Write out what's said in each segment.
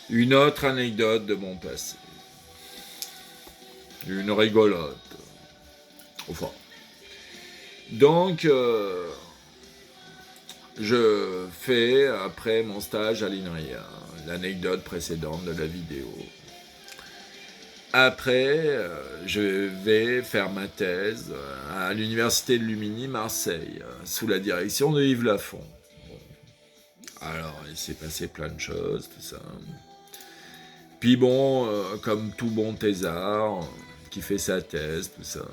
Une autre anecdote de mon passé. Une rigolote. Enfin. Donc, je fais, après mon stage à l'INRIA, l'anecdote précédente de la vidéo. Après, je vais faire ma thèse à l'université de Lumini, Marseille, sous la direction de Yves Lafont. Bon. Alors, il s'est passé plein de choses, tout ça. Puis bon, comme tout bon thésard qui fait sa thèse, tout ça,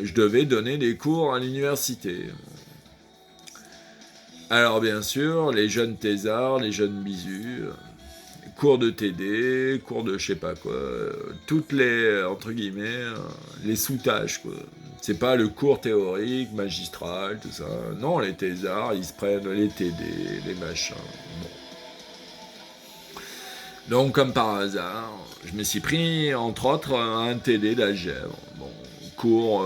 je devais donner des cours à l'université. Alors bien sûr, les jeunes thésards, les jeunes bisus, cours de TD, cours de je sais pas quoi, toutes les, entre guillemets, les sous-tâches, quoi. C'est pas le cours théorique, magistral, tout ça. Non, les thésards, ils se prennent les TD, les machins. Bon. Donc, comme par hasard, je me suis pris, entre autres, un TD d'algèbre. Bon, cours,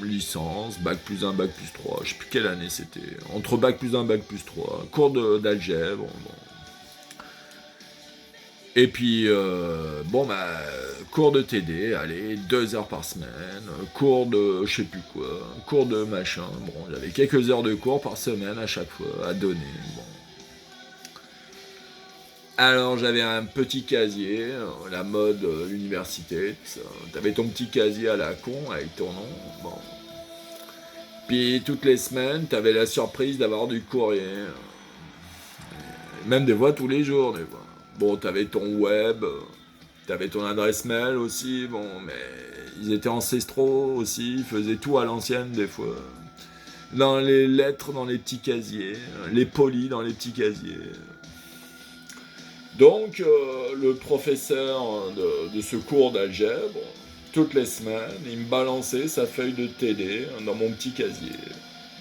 licence, bac plus 1, bac plus 3, je sais plus quelle année c'était. Entre bac plus 1, bac plus 3, cours d'algèbre, bon. Et puis, bon, bah, cours de TD, allez, 2 heures par semaine, cours de je sais plus quoi, cours de machin, bon, j'avais quelques heures de cours par semaine à chaque fois à donner, bon. Alors j'avais un petit casier, la mode université, tout ça. T'avais ton petit casier à la con avec ton nom, bon. Puis toutes les semaines, t'avais la surprise d'avoir du courrier, même des fois tous les jours, des fois. Bon, t'avais ton web, t'avais ton adresse mail aussi, bon, mais ils étaient ancestraux aussi, ils faisaient tout à l'ancienne des fois. Dans les lettres, dans les petits casiers, les polis dans les petits casiers. Donc, le professeur de ce cours d'algèbre, toutes les semaines, il me balançait sa feuille de TD dans mon petit casier.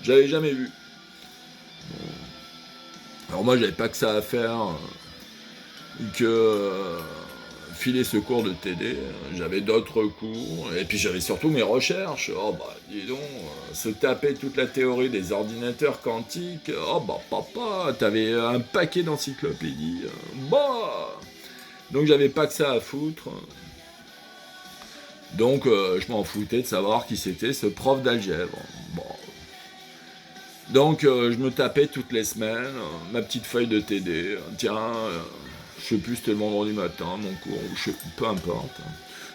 J'avais jamais vu. Alors moi, j'avais pas que ça à faire que filer ce cours de TD. J'avais d'autres cours, et puis j'avais surtout mes recherches. Oh bah, dis donc, se taper toute la théorie des ordinateurs quantiques. Oh bah, papa, t'avais un paquet d'encyclopédies. Bah. Donc j'avais pas que ça à foutre. Donc je m'en foutais de savoir qui c'était ce prof d'algèbre. Bon. Donc je me tapais toutes les semaines ma petite feuille de TD. Tiens, je sais plus, c'était le vendredi matin, mon cours, ou je sais plus, peu importe.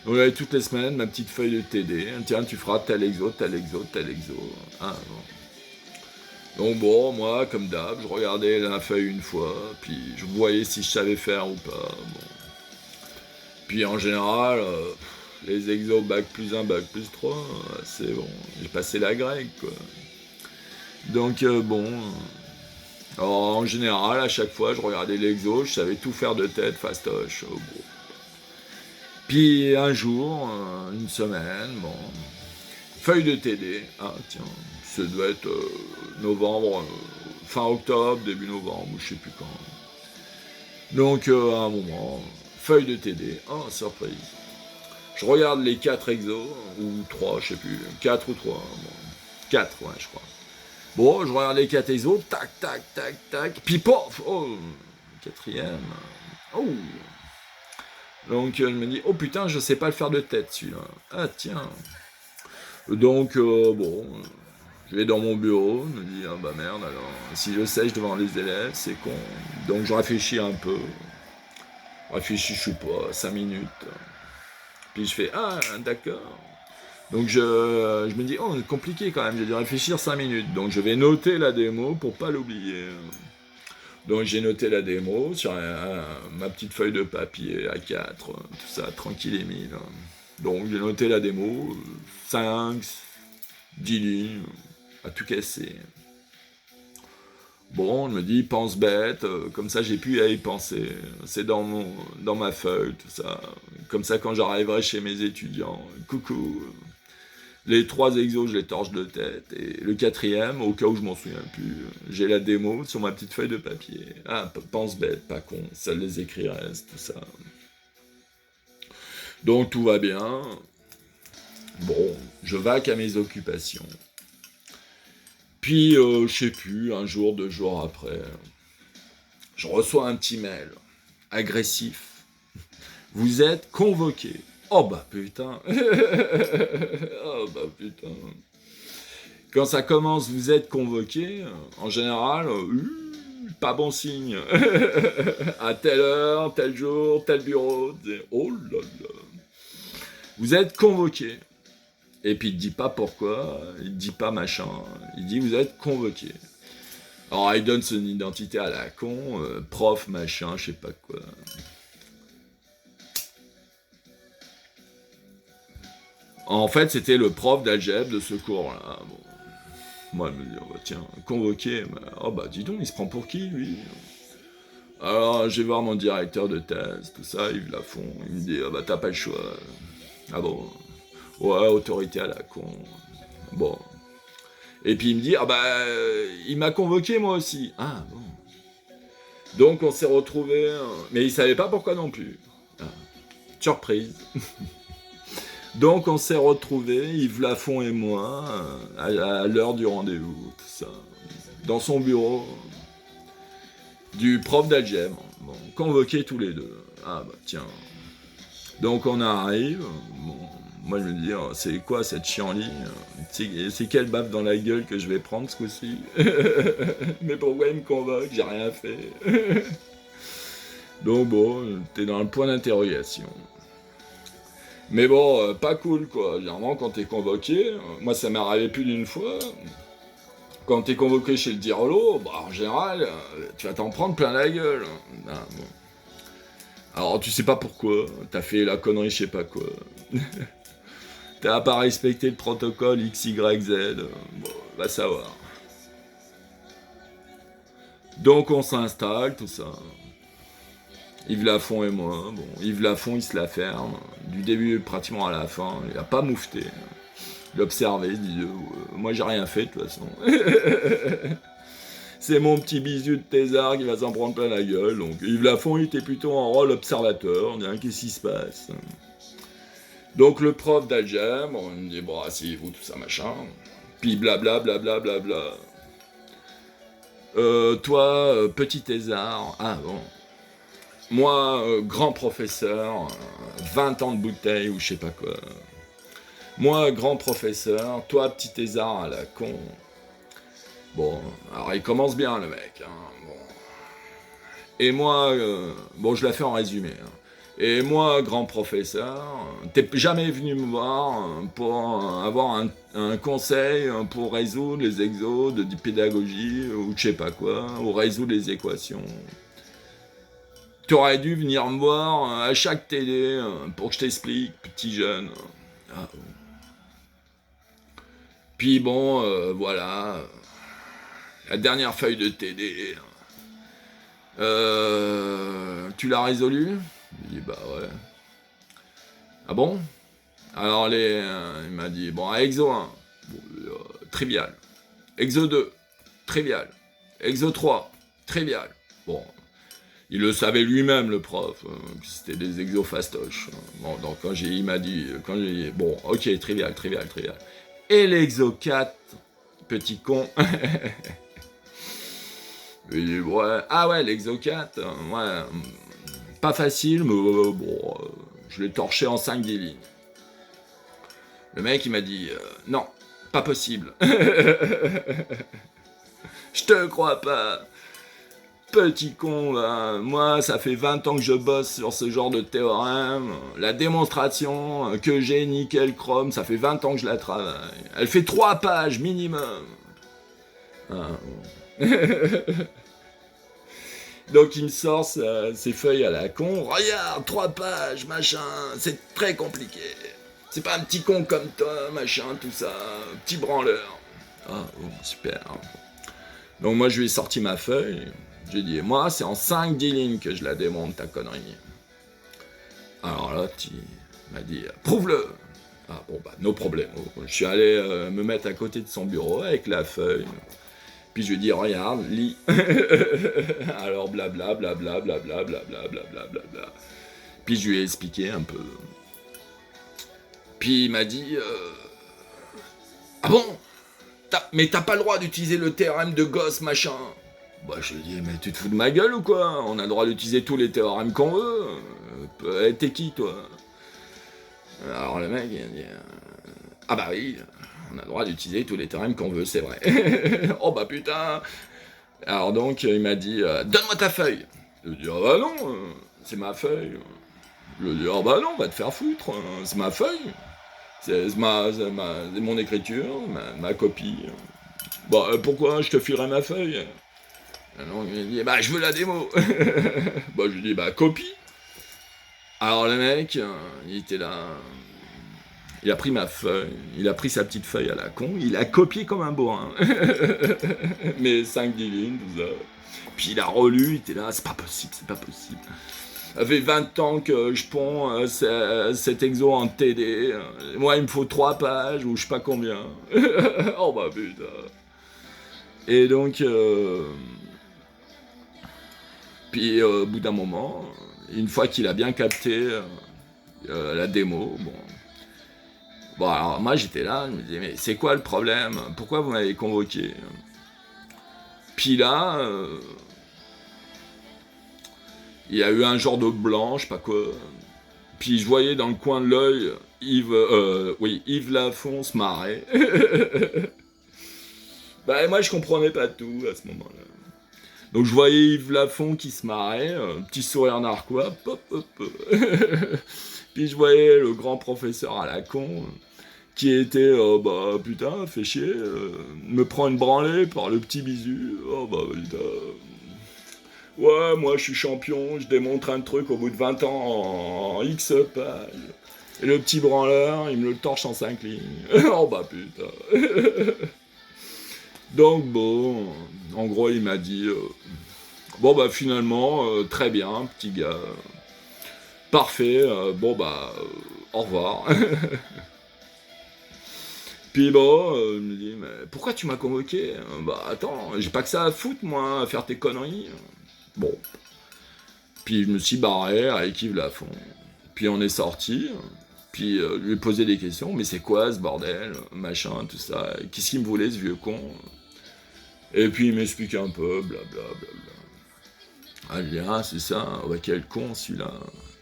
Donc j'avais toutes les semaines ma petite feuille de TD. Tiens, tu feras tel exo, tel exo, tel exo. Ah, bon. Donc bon, moi, comme d'hab, je regardais la feuille une fois, puis je voyais si je savais faire ou pas. Bon. Puis en général, les exos bac plus 1, bac plus 3, c'est bon. J'ai passé la grecque, quoi. Donc bon. Alors, en général, à chaque fois, je regardais l'exo, je savais tout faire de tête, fastoche. Bon. Puis un jour, une semaine, bon. Feuille de TD. Ah tiens, ça doit être novembre, fin octobre, début novembre, ou je sais plus quand. Donc à un moment, feuille de TD. Oh, surprise. Je regarde les 4 exos, ou 3, je sais plus, 4 ou 3. Bon. 4, ouais, je crois. Bon, je regarde les 4 exos, tac, tac, tac, tac, puis pof, oh, quatrième. Oh. Donc je me dis, oh putain, je sais pas le faire de tête celui-là. Ah tiens. Donc bon, je vais dans mon bureau, je me dis, ah bah merde, alors, si je sèche devant les élèves, c'est con. Donc je réfléchis un peu. Je réfléchis, je sais pas, 5 minutes. Puis je fais, ah d'accord. Donc je me dis, oh, c'est compliqué quand même, j'ai dû réfléchir 5 minutes. Donc je vais noter la démo pour pas l'oublier. Donc j'ai noté la démo sur ma petite feuille de papier A4, tout ça, tranquille et mille. Donc j'ai noté la démo, 5, 10 lignes, à tout casser. Bon, je me dis, pense bête, comme ça j'ai pu y penser. C'est dans ma feuille, tout ça. Comme ça quand j'arriverai chez mes étudiants, coucou. Les 3 exos, je les torche de tête. Et le 4e, au cas où je m'en souviens plus, j'ai la démo sur ma petite feuille de papier. Ah, pense bête, pas con, ça les écrits restent, tout ça. Donc tout va bien. Bon, je vaque à mes occupations. Puis, je sais plus, un jour, 2 jours après, je reçois un petit mail. agressif. Vous êtes convoqué. Oh bah putain. Oh bah putain. Quand ça commence, vous êtes convoqué, en général, pas bon signe. À telle heure, tel jour, tel bureau. Oh là là. Vous êtes convoqué. Et puis il ne dit pas pourquoi, il ne dit pas machin. Il dit vous êtes convoqué. Alors il donne son identité à la con, prof, machin, je sais pas quoi. En fait, c'était le prof d'algèbre de ce cours-là. Bon. Moi, je me dis, oh, bah, tiens, convoqué. Oh bah dis donc, il se prend pour qui, lui? Alors, je vais voir mon directeur de thèse, tout ça, Yves Lafont. Il me dit, ah bah t'as pas le choix. Ah bon? Ouais, autorité à la con. Bon. Et puis il me dit, ah bah, il m'a convoqué moi aussi. Ah bon. Donc on s'est retrouvés, mais il savait pas pourquoi non plus. Ah. Surprise. Donc on s'est retrouvés, Yves Lafont et moi, à l'heure du rendez-vous, tout ça, dans son bureau, du prof d'algèbre, bon, convoqués tous les deux. Ah bah tiens. Donc on arrive, bon, moi je me dis, oh, c'est quoi cette chienlit? C'est quelle baffe dans la gueule que je vais prendre ce coup-ci? Mais pourquoi il me convoque? J'ai rien fait. Donc bon, t'es dans le point d'interrogation. Mais bon, pas cool quoi. Généralement, quand t'es convoqué, moi ça m'est arrivé plus d'une fois. Quand t'es convoqué chez le dirolo, bah en général, tu vas t'en prendre plein la gueule. Ah, bon. Alors tu sais pas pourquoi, t'as fait la connerie, je sais pas quoi. T'as pas respecté le protocole XYZ. Bon, va savoir. Donc on s'installe, tout ça. Yves Lafont et moi, bon, Yves Lafont il se la ferme, du début pratiquement à la fin, il a pas moufté. Il observait, il dit, moi j'ai rien fait de toute façon. C'est mon petit bisu de thésard qui va s'en prendre plein la gueule. Donc Yves Lafont il était plutôt en rôle observateur, on dirait qu'est-ce qui se passe. Donc le prof d'algèbre, on me dit, bon, asseyez-vous, tout ça, machin. Puis blabla, blabla, blabla. Toi, petit thésard, ah bon. Moi, grand professeur, 20 ans de bouteille ou je sais pas quoi. Moi, grand professeur, toi, petit thésard à la con. Bon, alors il commence bien le mec. Hein, bon. Et moi, bon, je la fais en résumé. Hein. Et moi, grand professeur, t'es jamais venu me voir pour avoir un conseil pour résoudre les exos de pédagogie ou je sais pas quoi, ou résoudre les équations. Tu aurais dû venir me voir à chaque télé pour que je t'explique, petit jeune. Ah, bon. Puis bon, voilà. La dernière feuille de TD. Tu l'as résolue? Il dit bah ouais. Ah bon? Alors il m'a dit bon, Exo 1, bon, trivial. Exo 2, trivial. Exo 3, trivial. Bon. Il le savait lui-même, le prof, que c'était des exos fastoches. Bon, donc il m'a dit, bon, ok, trivial. Et l'exo 4, petit con. Il dit, ouais, ah ouais, l'exo 4, ouais, pas facile, mais bon, je l'ai torché en 5-10 lignes. Le mec, il m'a dit, non, pas possible. Je te crois pas. Petit con, ben, moi, ça fait 20 ans que je bosse sur ce genre de théorème. La démonstration que j'ai nickel chrome, ça fait 20 ans que je la travaille. Elle fait 3 pages minimum. Ah, bon. Donc il me sort ses feuilles à la con. Regarde, 3 pages, machin, c'est très compliqué. C'est pas un petit con comme toi, machin, tout ça, petit branleur. Ah, oh, super. Donc moi, je lui ai sorti ma feuille. J'ai dit, moi, c'est en 5-10 lignes que je la démonte, ta connerie. Alors là, il m'a dit, prouve-le. Ah bon, bah, no problème. Je suis allé me mettre à côté de son bureau avec la feuille. Puis je lui ai dit, regarde, lis. Alors blabla, blabla, blabla, blabla, blabla, blabla. Puis je lui ai expliqué un peu. Puis il m'a dit, ah bon? Mais t'as pas le droit d'utiliser le théorème de Gauss, machin. Bah, je lui dis, mais tu te fous de ma gueule ou quoi? On a le droit d'utiliser tous les théorèmes qu'on veut. T'es qui, toi? Alors le mec, il a dit, ah bah oui, on a le droit d'utiliser tous les théorèmes qu'on veut, c'est vrai. Oh bah putain. Alors donc, il m'a dit, donne-moi ta feuille. Je lui dis, ah bah non, c'est ma feuille. Je lui dis, ah bah non, va te faire foutre, c'est ma feuille. C'est mon écriture, ma copie. Bah pourquoi je te filerais ma feuille? Alors il m'a dit, bah je veux la démo. Bah je lui dis, bah copie. Alors le mec, il était là, il a pris ma feuille, il a pris sa petite feuille à la con, il a copié comme un bourrin. Mes 5-10 lignes, tout ça. Puis il a relu, il était là, c'est pas possible, c'est pas possible. Ça fait 20 ans que je ponds cet exo en TD. Moi, il me faut 3 pages ou je sais pas combien. Oh bah putain. Et donc, puis au bout d'un moment, une fois qu'il a bien capté la démo, bon alors moi j'étais là, je me disais mais c'est quoi le problème? Pourquoi vous m'avez convoqué? Puis là, il y a eu un genre de blanc, je sais pas quoi. Puis je voyais dans le coin de l'œil Yves Lafont se marrer. Bah moi je comprenais pas tout à ce moment-là. Donc je voyais Yves Lafont qui se marrait, petit sourire narquois, pop, pop, pop. Puis je voyais le grand professeur à la con, qui était, bah putain, fait chier, me prend une branlée par le petit bisu, oh bah putain. Ouais, moi je suis champion, je démontre un truc au bout de 20 ans en X pages. Et le petit branleur, il me le torche en 5 lignes. Oh bah putain. Donc bon, en gros il m'a dit, bon bah finalement, très bien, petit gars. Parfait, bon bah, au revoir. Puis bon, il me dit, mais pourquoi tu m'as convoqué? Bah attends, j'ai pas que ça à foutre moi, à faire tes conneries. Bon. Puis je me suis barré avec Yves Lafont. Puis on est sorti. Puis je lui ai posé des questions. Mais c'est quoi ce bordel? Machin, tout ça. Qu'est-ce qu'il me voulait ce vieux con? Et puis il m'explique un peu, blablabla. Ah, je dis, ah, c'est ça. Ouais, quel con celui-là.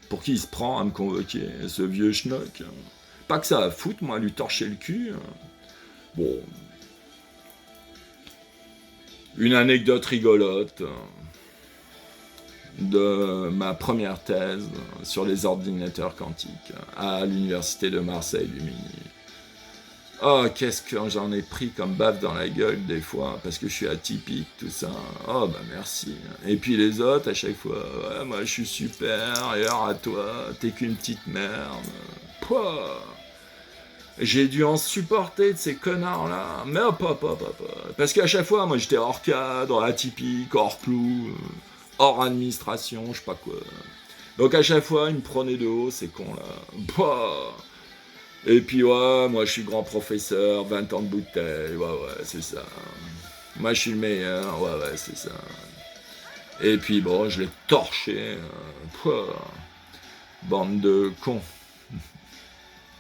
Pour qui il se prend à me convoquer, ce vieux schnock? Pas que ça à foutre, moi, à lui torcher le cul. Bon. Une anecdote rigolote de ma première thèse sur les ordinateurs quantiques à l'université de Marseille-Lumini. Oh, qu'est-ce que j'en ai pris comme baffe dans la gueule des fois, parce que je suis atypique, tout ça. Oh, bah merci. Et puis les autres, à chaque fois, ouais, moi je suis supérieur à toi, t'es qu'une petite merde. Pouah. J'ai dû en supporter de ces connards-là. Mais hop. Parce qu'à chaque fois, moi j'étais hors cadre, atypique, hors clou, hors administration, je sais pas quoi. Donc à chaque fois, ils me prenaient de haut, ces cons-là. Pouah. Et puis ouais, moi je suis grand professeur, 20 ans de bouteille, ouais, c'est ça. Moi je suis le meilleur, ouais, c'est ça. Et puis bon, je l'ai torché, bande de cons.